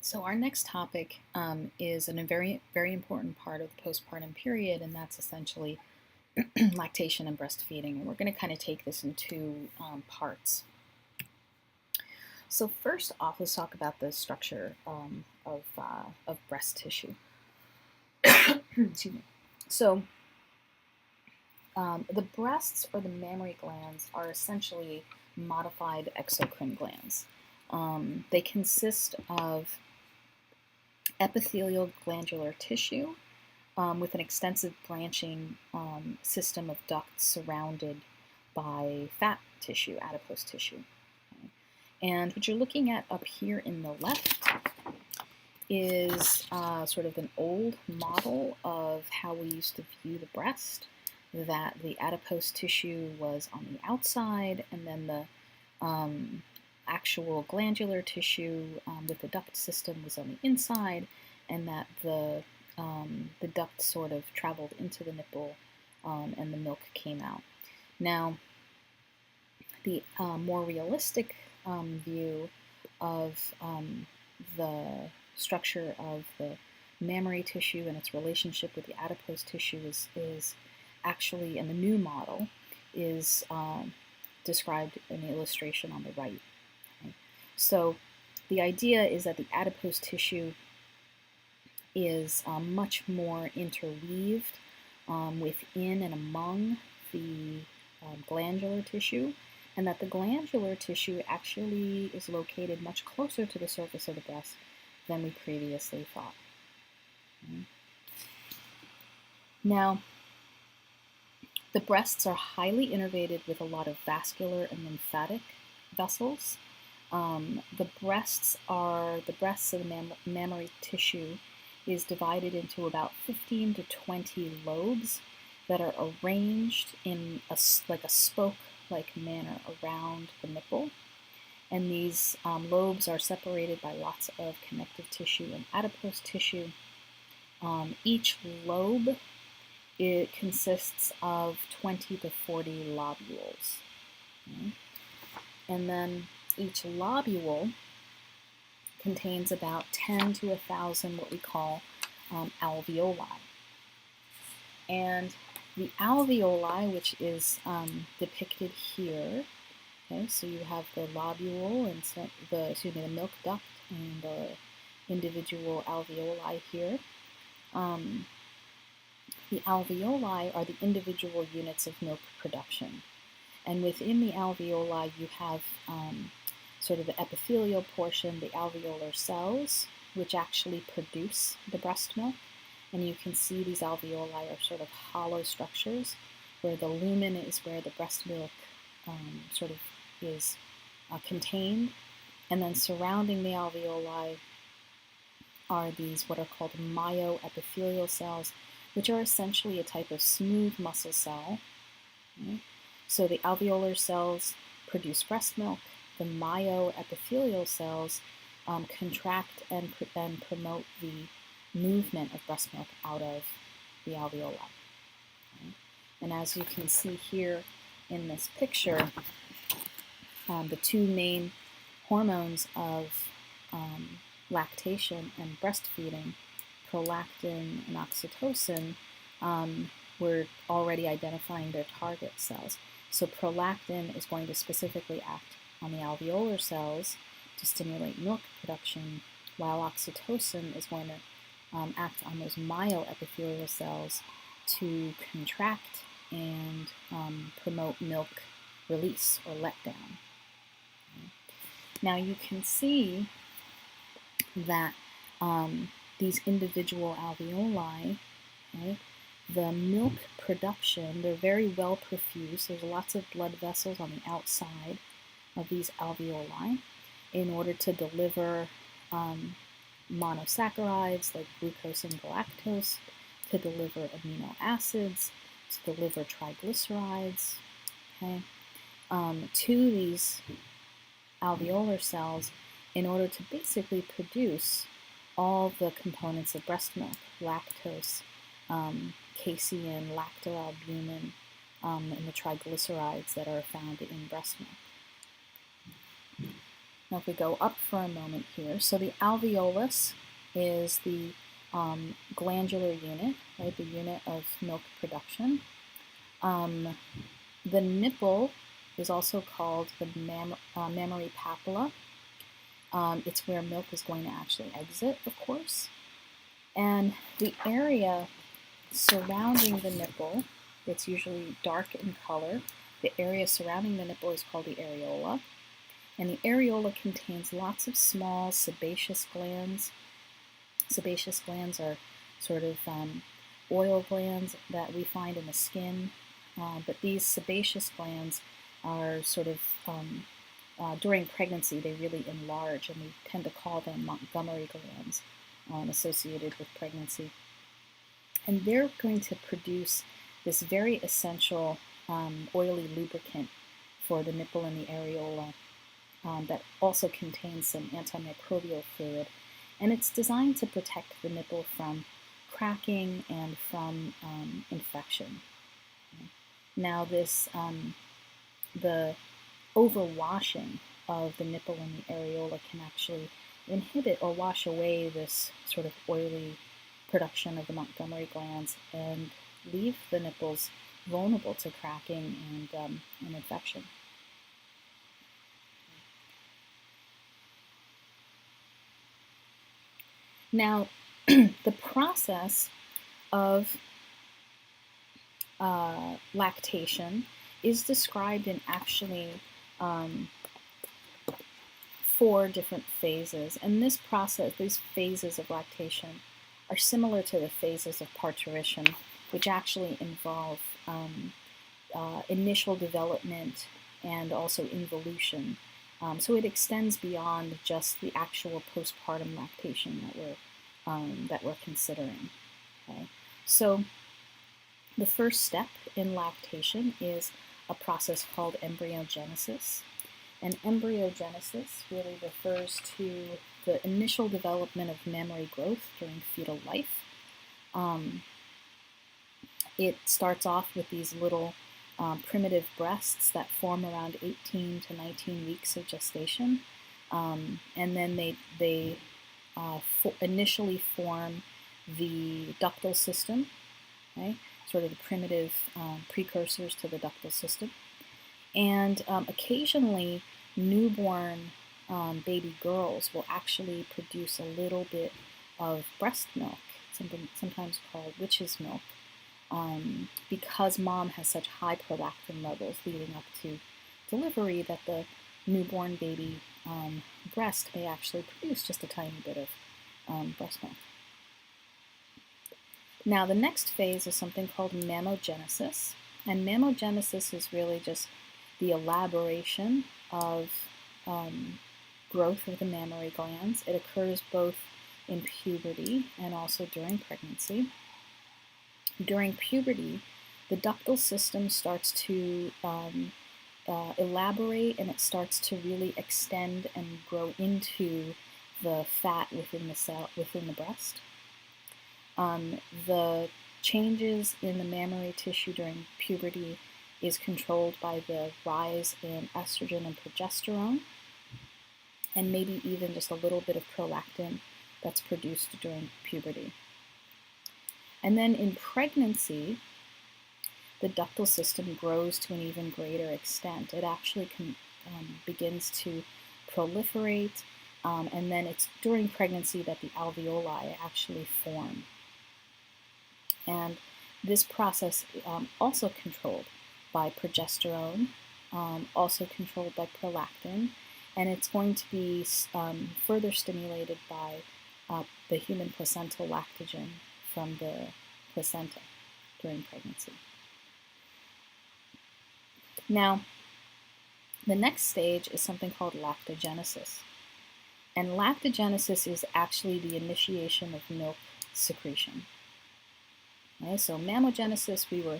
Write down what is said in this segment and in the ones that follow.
So our next topic is a very, very important part of the postpartum period, and that's essentially lactation and breastfeeding. And we're going to kind of take this in two parts. So first off, let's talk about the structure of breast tissue. Excuse me. So the breasts or the mammary glands are essentially modified exocrine glands. They consist of epithelial glandular tissue with an extensive branching system of ducts surrounded by fat tissue, adipose tissue. Okay. And what you're looking at up here in the left is sort of an old model of how we used to view the breast, that the adipose tissue was on the outside, and then the actual glandular tissue with the duct system was on the inside, and that the duct sort of traveled into the nipple and the milk came out. Now, the more realistic view of the structure of the mammary tissue and its relationship with the adipose tissue is actually, in the new model, is described in the illustration on the right. Okay. So the idea is that the adipose tissue is much more interweaved within and among the glandular tissue, and that the glandular tissue actually is located much closer to the surface of the breast than we previously thought. Okay. Now, the breasts are highly innervated with a lot of vascular and lymphatic vessels. The breasts of the mammary tissue is divided into about 15 to 20 lobes that are arranged in like a spoke-like manner around the nipple. And these lobes are separated by lots of connective tissue and adipose tissue. Each lobe, it consists of 20 to 40 lobules. Okay. And then each lobule contains about 10 to 1,000 what we call alveoli. And the alveoli, which is depicted here, okay, so you have the lobule and the milk duct and the individual alveoli here. The alveoli are the individual units of milk production. And within the alveoli, you have sort of the epithelial portion, the alveolar cells, which actually produce the breast milk. And you can see these alveoli are sort of hollow structures where the lumen is where the breast milk sort of is contained. And then surrounding the alveoli are these what are called myoepithelial cells, which are essentially a type of smooth muscle cell. Okay. So the alveolar cells produce breast milk. The myoepithelial cells contract and promote the movement of breast milk out of the alveoli. Okay. And as you can see here in this picture, the two main hormones of lactation and breastfeeding, prolactin and oxytocin, we're already identifying their target cells. So prolactin is going to specifically act on the alveolar cells to stimulate milk production, while oxytocin is going to act on those myoepithelial cells to contract and promote milk release or letdown. Okay. Now you can see that these individual alveoli, okay, the milk production, they're very well perfused. There's lots of blood vessels on the outside of these alveoli in order to deliver monosaccharides like glucose and galactose, to deliver amino acids, to deliver triglycerides, okay, to these alveolar cells in order to basically produce all the components of breast milk: lactose, casein, lactoalbumin, and the triglycerides that are found in breast milk. Now if we go up for a moment here, so the alveolus is the glandular unit, right, the unit of milk production. The nipple is also called the mammary papilla. It's where milk is going to actually exit, of course. And the area surrounding the nipple, it's usually dark in color. The area surrounding the nipple is called the areola. And the areola contains lots of small sebaceous glands. Sebaceous glands are sort of oil glands that we find in the skin. But these sebaceous glands are sort of, during pregnancy, they really enlarge, and we tend to call them Montgomery glands associated with pregnancy. And they're going to produce this very essential oily lubricant for the nipple and the areola that also contains some antimicrobial fluid. And it's designed to protect the nipple from cracking and from infection. Now this, the overwashing of the nipple and the areola can actually inhibit or wash away this sort of oily production of the Montgomery glands and leave the nipples vulnerable to cracking and infection. Now, the process of lactation is described in actually 4 different phases, and this process, these phases of lactation, are similar to the phases of parturition, which actually involve initial development and also involution. So it extends beyond just the actual postpartum lactation that we're considering. Okay? So the first step in lactation is a process called embryogenesis. And embryogenesis really refers to the initial development of mammary growth during fetal life. It starts off with these little primitive breasts that form around 18 to 19 weeks of gestation, and then they initially form the ductal system, okay? Sort of the primitive precursors to the ductal system. And occasionally, newborn baby girls will actually produce a little bit of breast milk, sometimes called witch's milk, because mom has such high prolactin levels leading up to delivery that the newborn baby breast may actually produce just a tiny bit of breast milk. Now the next phase is something called mammogenesis, and mammogenesis is really just the elaboration of growth of the mammary glands. It occurs both in puberty and also during pregnancy. During puberty, the ductal system starts to elaborate, and it starts to really extend and grow into the fat within the breast. The changes in the mammary tissue during puberty is controlled by the rise in estrogen and progesterone, and maybe even just a little bit of prolactin that's produced during puberty. And then in pregnancy, the ductal system grows to an even greater extent. It actually begins to proliferate, and then it's during pregnancy that the alveoli actually form. And this process also controlled by progesterone, also controlled by prolactin, and it's going to be further stimulated by the human placental lactogen from the placenta during pregnancy. Now, the next stage is something called lactogenesis. And lactogenesis is actually the initiation of milk secretion. Okay, so mammogenesis, we were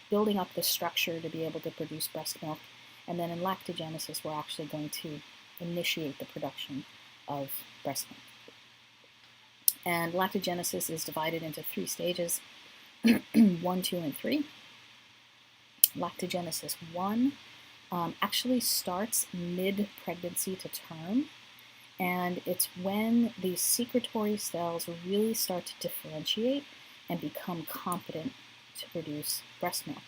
building up the structure to be able to produce breast milk, and then in lactogenesis, we're actually going to initiate the production of breast milk. And lactogenesis is divided into 3 stages, 1, 2, and 3. Lactogenesis 1 actually starts mid-pregnancy to term, and it's when these secretory cells really start to differentiate and become competent to produce breast milk.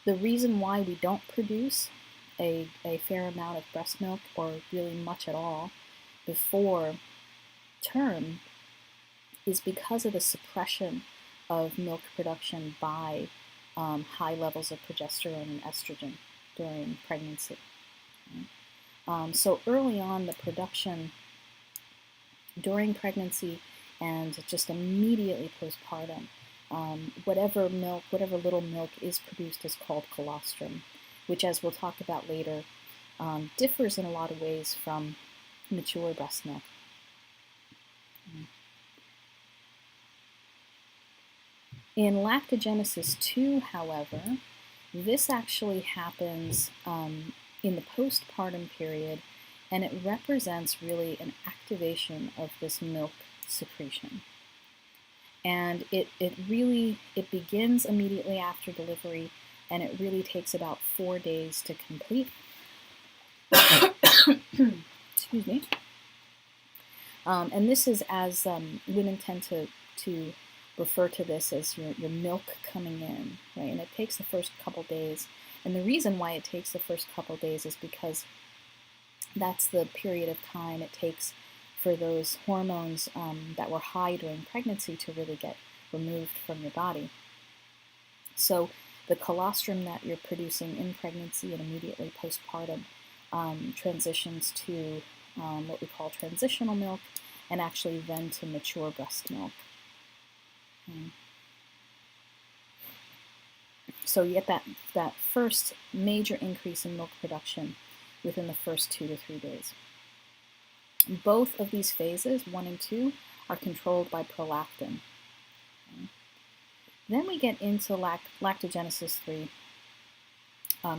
The reason why we don't produce a fair amount of breast milk, or really much at all, before term is because of the suppression of milk production by high levels of progesterone and estrogen during pregnancy. So early on, the production during pregnancy and just immediately postpartum, whatever little milk is produced is called colostrum, which, as we'll talk about later, differs in a lot of ways from mature breast milk. In lactogenesis 2, however, this actually happens in the postpartum period, and it represents really an activation of this milk secretion. And it begins immediately after delivery, and it really takes about 4 days to complete. Excuse me. And this is as women tend to refer to this as your milk coming in, right? And it takes the first couple days. And the reason why it takes the first couple days is because that's the period of time it takes for those hormones that were high during pregnancy to really get removed from your body. So the colostrum that you're producing in pregnancy and immediately postpartum transitions to what we call transitional milk, and actually then to mature breast milk. So you get that first major increase in milk production within the first 2 to 3 days. Both of these phases, 1 and 2, are controlled by prolactin. Then we get into lactogenesis 3,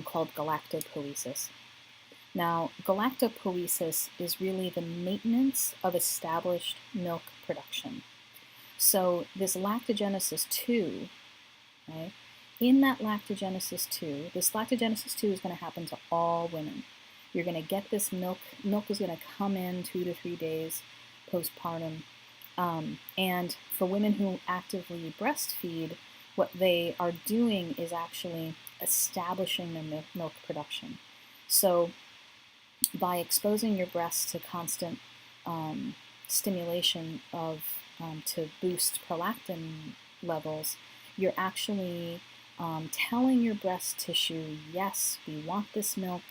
called galactopoiesis. Now, galactopoiesis is really the maintenance of established milk production. So this lactogenesis 2, right, in that lactogenesis 2, this lactogenesis 2 is going to happen to all women. You're going to get this milk is going to come in 2 to 3 days postpartum. And for women who actively breastfeed, what they are doing is actually establishing their milk production. So by exposing your breast to constant stimulation to boost prolactin levels, you're actually telling your breast tissue, yes, we want this milk,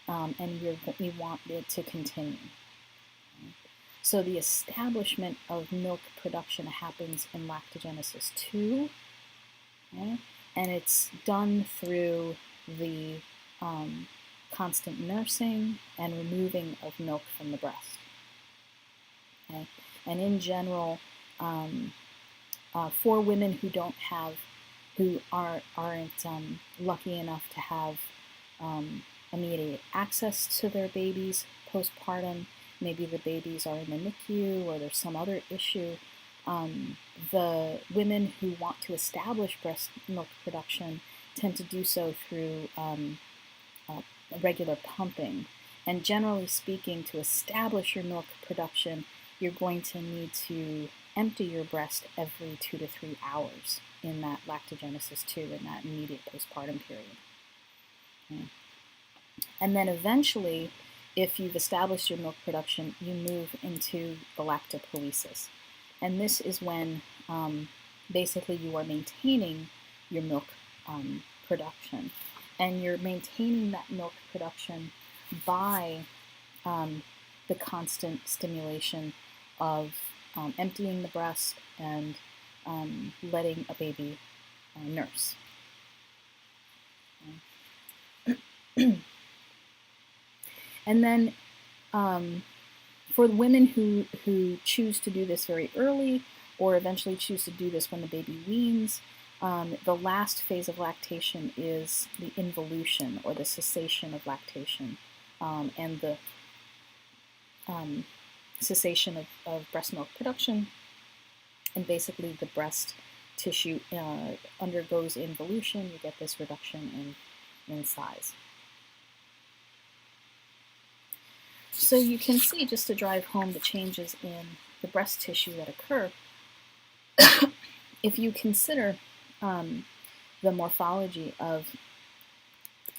and we want it to continue. So the establishment of milk production happens in lactogenesis 2, okay? And it's done through the constant nursing and removing of milk from the breast. Okay? And in general, for women who aren't lucky enough to have immediate access to their babies postpartum, maybe the babies are in the NICU or there's some other issue, the women who want to establish breast milk production tend to do so through regular pumping. And generally speaking, to establish your milk production, you're going to need to empty your breast every 2 to 3 hours in that lactogenesis 2, in that immediate postpartum period. Okay. And then eventually, if you've established your milk production, you move into galactopoiesis. And this is when basically you are maintaining your milk production. And you're maintaining that milk production by the constant stimulation of emptying the breast and letting a baby nurse. And then for the women who choose to do this very early, or eventually choose to do this when the baby weans, the last phase of lactation is the involution, or the cessation of lactation, and the cessation of breast milk production, and basically the breast tissue undergoes involution, you get this reduction in size. So you can see, just to drive home the changes in the breast tissue that occur, if you consider the morphology of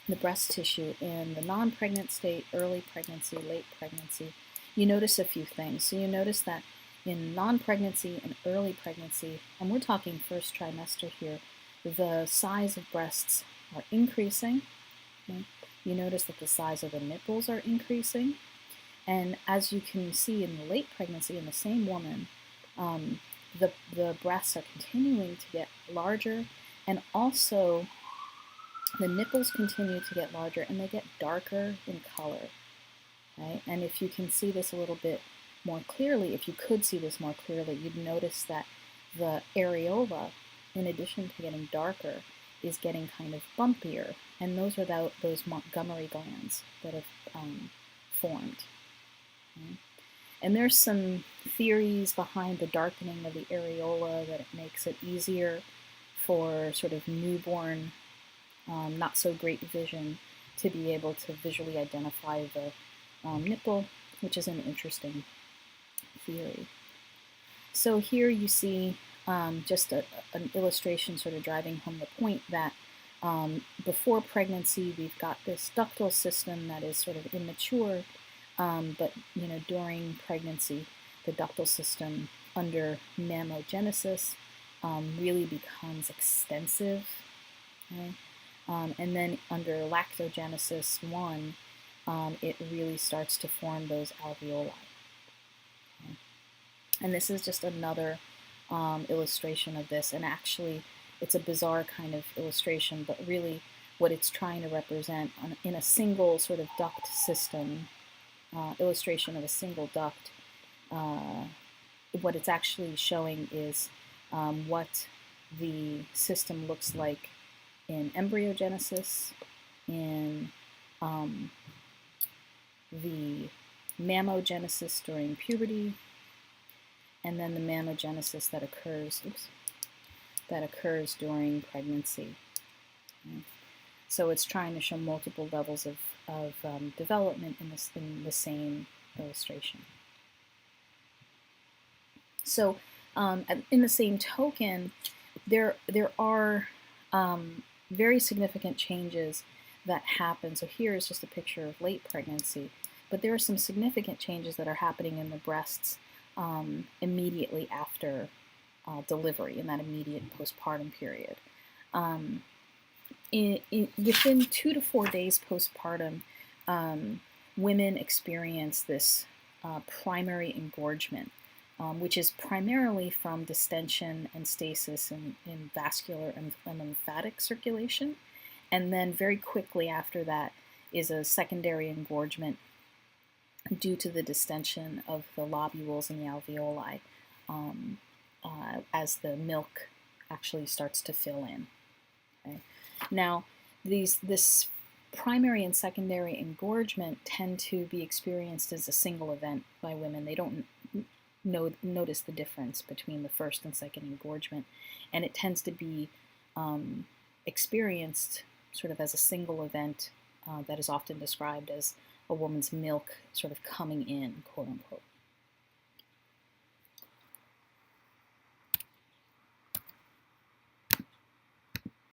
the breast tissue in the non-pregnant state, early pregnancy, late pregnancy, you notice a few things. So you notice that in non-pregnancy and early pregnancy, and we're talking first trimester here, the size of breasts are increasing. Okay? You notice that the size of the nipples are increasing. And as you can see in the late pregnancy in the same woman, the breasts are continuing to get larger, and also the nipples continue to get larger and they get darker in color. Right? And if you can see this a little bit more clearly, if you could see this more clearly, you'd notice that the areola, in addition to getting darker, is getting kind of bumpier, and those are those Mammary glands that have formed. Okay? And there's some theories behind the darkening of the areola, that it makes it easier for sort of newborn, not so great vision to be able to visually identify the nipple, which is an interesting theory. So here you see just an illustration sort of driving home the point that before pregnancy we've got this ductal system that is sort of immature, but during pregnancy the ductal system under mammogenesis really becomes extensive. Okay? And then under lactogenesis 1, it really starts to form those alveoli. Okay? And this is just another illustration of this, and actually it's a bizarre kind of illustration, but really what it's trying to represent in a single sort of duct system, illustration of a single duct, what it's actually showing is what the system looks like in embryogenesis, in the mammogenesis during puberty, and then the mammogenesis that occurs during pregnancy. Okay. So it's trying to show multiple levels of development in the same illustration. So in the same token, there are very significant changes that happen. So here is just a picture of late pregnancy, but there are some significant changes that are happening in the breasts immediately after delivery, in that immediate postpartum period. Within 2 to 4 days postpartum, women experience this primary engorgement, which is primarily from distension and stasis in vascular and lymphatic circulation. And then very quickly after that is a secondary engorgement due to the distension of the lobules and the alveoli as the milk actually starts to fill in. Okay? Now, this primary and secondary engorgement tend to be experienced as a single event by women. They don't notice the difference between the first and second engorgement, and it tends to be experienced sort of as a single event that is often described as a woman's milk sort of coming in, quote unquote.